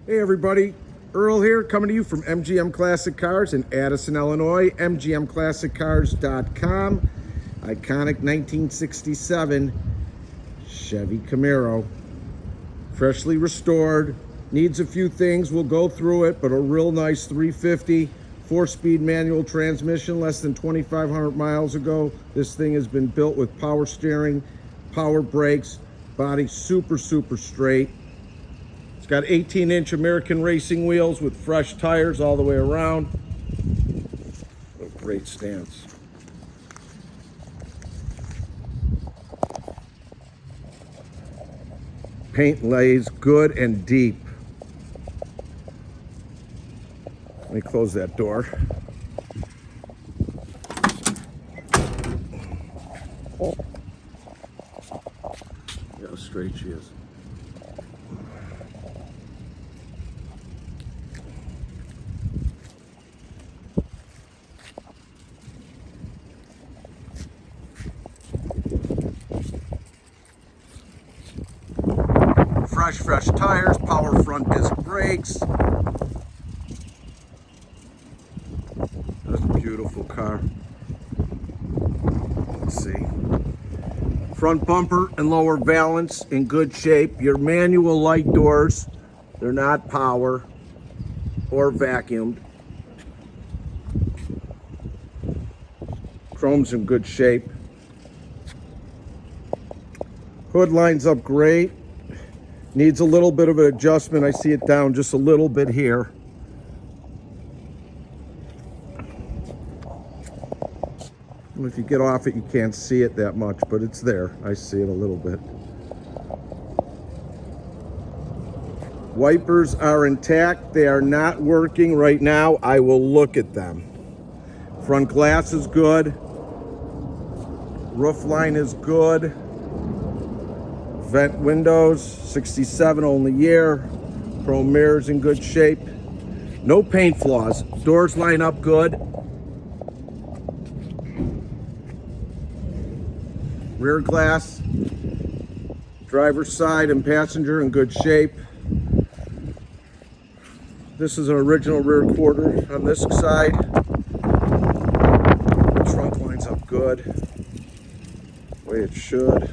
Hey everybody, Earl here, coming to you from MGM Classic Cars in Addison, Illinois. MGMClassicCars.com. Iconic 1967 Chevy Camaro. Freshly restored. Needs a few things, we'll go through it, but a real nice 350, 4-speed manual transmission, less than 2,500 miles ago. This thing has been built with power steering, power brakes, body super straight. It's got 18-inch American racing wheels with fresh tires all the way around. A great stance. Paint lays good and deep. Let me close that door. Look how straight she is. Fresh tires, power front disc brakes. That's a beautiful car. Let's see. Front bumper and lower valance in good shape. Your manual light doors, they're not power or vacuumed. Chrome's in good shape. Hood lines up great. Needs a little bit of an adjustment. I see it down just a little bit here. If you get off it, you can't see it that much, but it's there. I see it a little bit. Wipers are intact. They are not working right now. I will look at them. Front glass is good. Roof line is good. Vent windows, 67 only year. Chrome mirrors in good shape. No paint flaws. Doors line up good. Rear glass, driver's side and passenger in good shape. This is an original rear quarter on this side. Trunk lines up good, the way it should.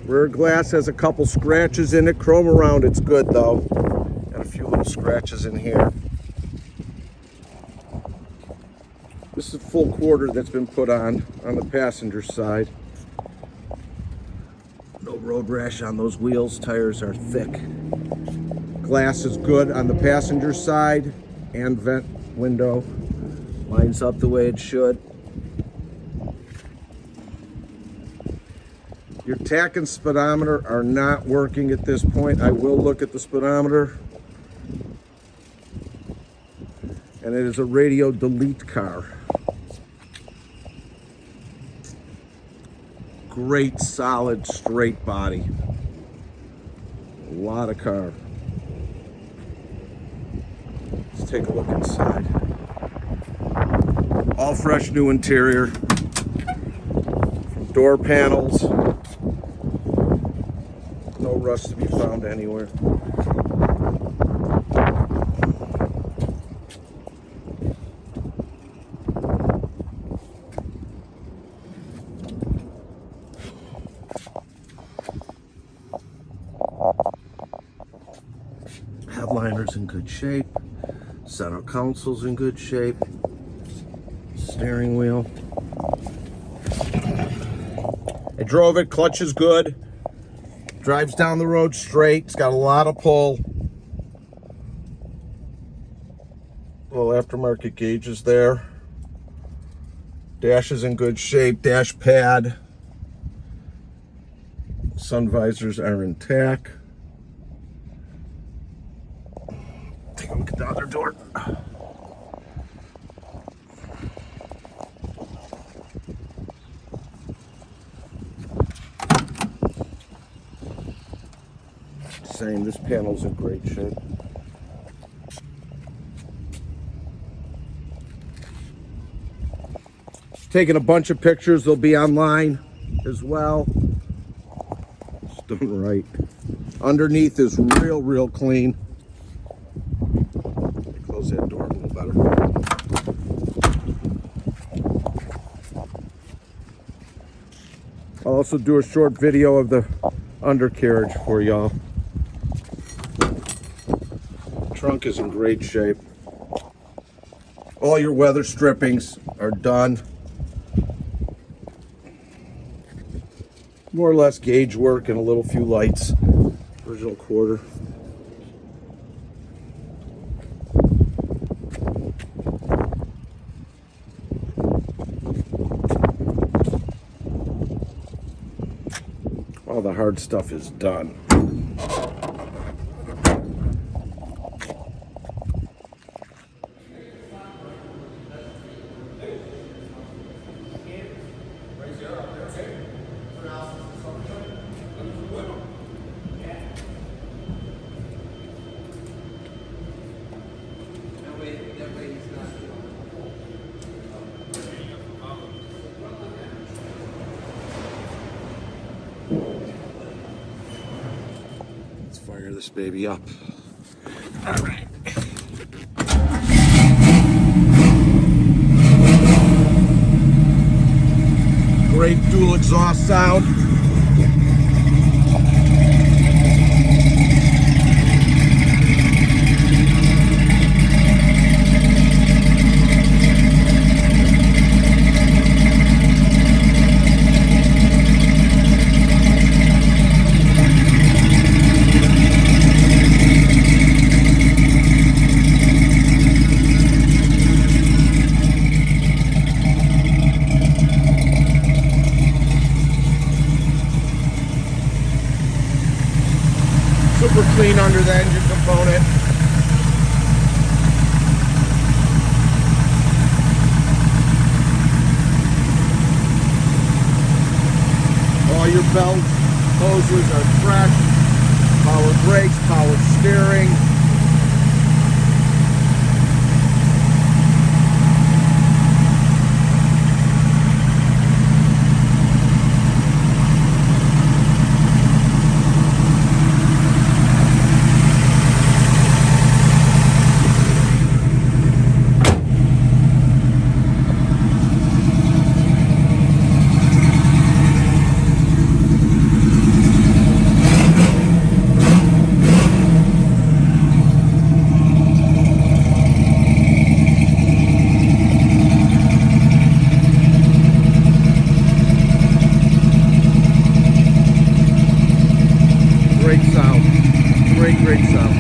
Rear glass has a couple scratches in it. Chrome around it's good though. Got a few little scratches in here. This is a full quarter that's been put on the passenger side. No road rash on those wheels. Tires are thick. Glass is good on the passenger side and vent window. Lines up the way it should. Your tach and speedometer are not working at this point. I will look at the speedometer. And it is a radio delete car. Great, solid, straight body. A lot of car. Let's take a look inside. All fresh new interior. From door panels. No rust to be found anywhere. Headliner's in good shape. Center console's in good shape. Steering wheel. I drove it, clutch is good. Drives down the road straight. It's got a lot of pull. Little aftermarket gauges there. Dash is in good shape. Dash pad. Sun visors are intact. Take a look at the other door. Same, this panel's in great shape. Taking a bunch of pictures, they'll be online as well. Just done right. Underneath is real clean. Close that door a little better. I'll also do a short video of the undercarriage for y'all. Trunk is in great shape. All your weather strippings are done. More or less gauge work and a little few lights. Original quarter. All the hard stuff is done. Let's fire this baby up. All right. Great dual exhaust sound. Super clean under the engine component. All your belts, hoses are fresh. Power brakes, power steering. Great sound. Great sound.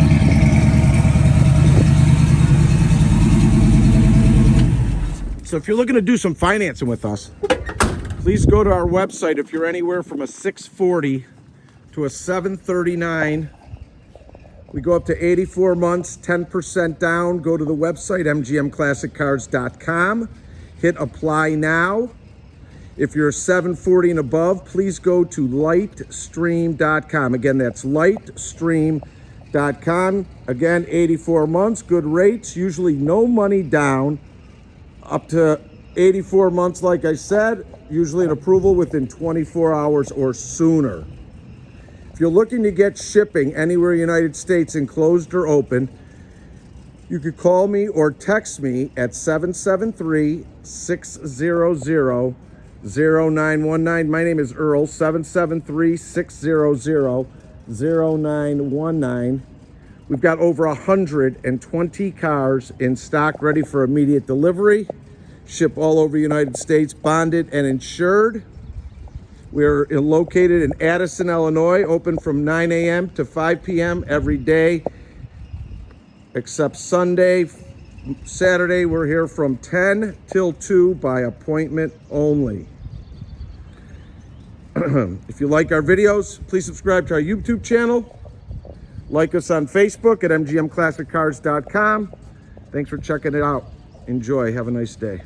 So if you're looking to do some financing with us, please go to our website. If you're anywhere from a 640 to a 739, we go up to 84 months, 10% down. Go to the website, mgmclassiccars.com. Hit apply now. If you're 740 and above, please go to lightstream.com. Again, that's lightstream.com. Again, 84 months, good rates, usually no money down. Up to 84 months, like I said, usually an approval within 24 hours or sooner. If you're looking to get shipping anywhere in the United States, enclosed or open, you could call me or text me at 773-600-0919. My name is Earl, 773-600-0919. We've got over 120 cars in stock ready for immediate delivery. Ship all over the United States, bonded and insured. We're located in Addison, Illinois, open from 9 a.m. to 5 p.m. every day, except Sunday. Saturday, we're here from 10 till 2 by appointment only. If you like our videos, please subscribe to our YouTube channel. Like us on Facebook at mgmclassiccars.com. Thanks for checking it out. Enjoy. Have a nice day.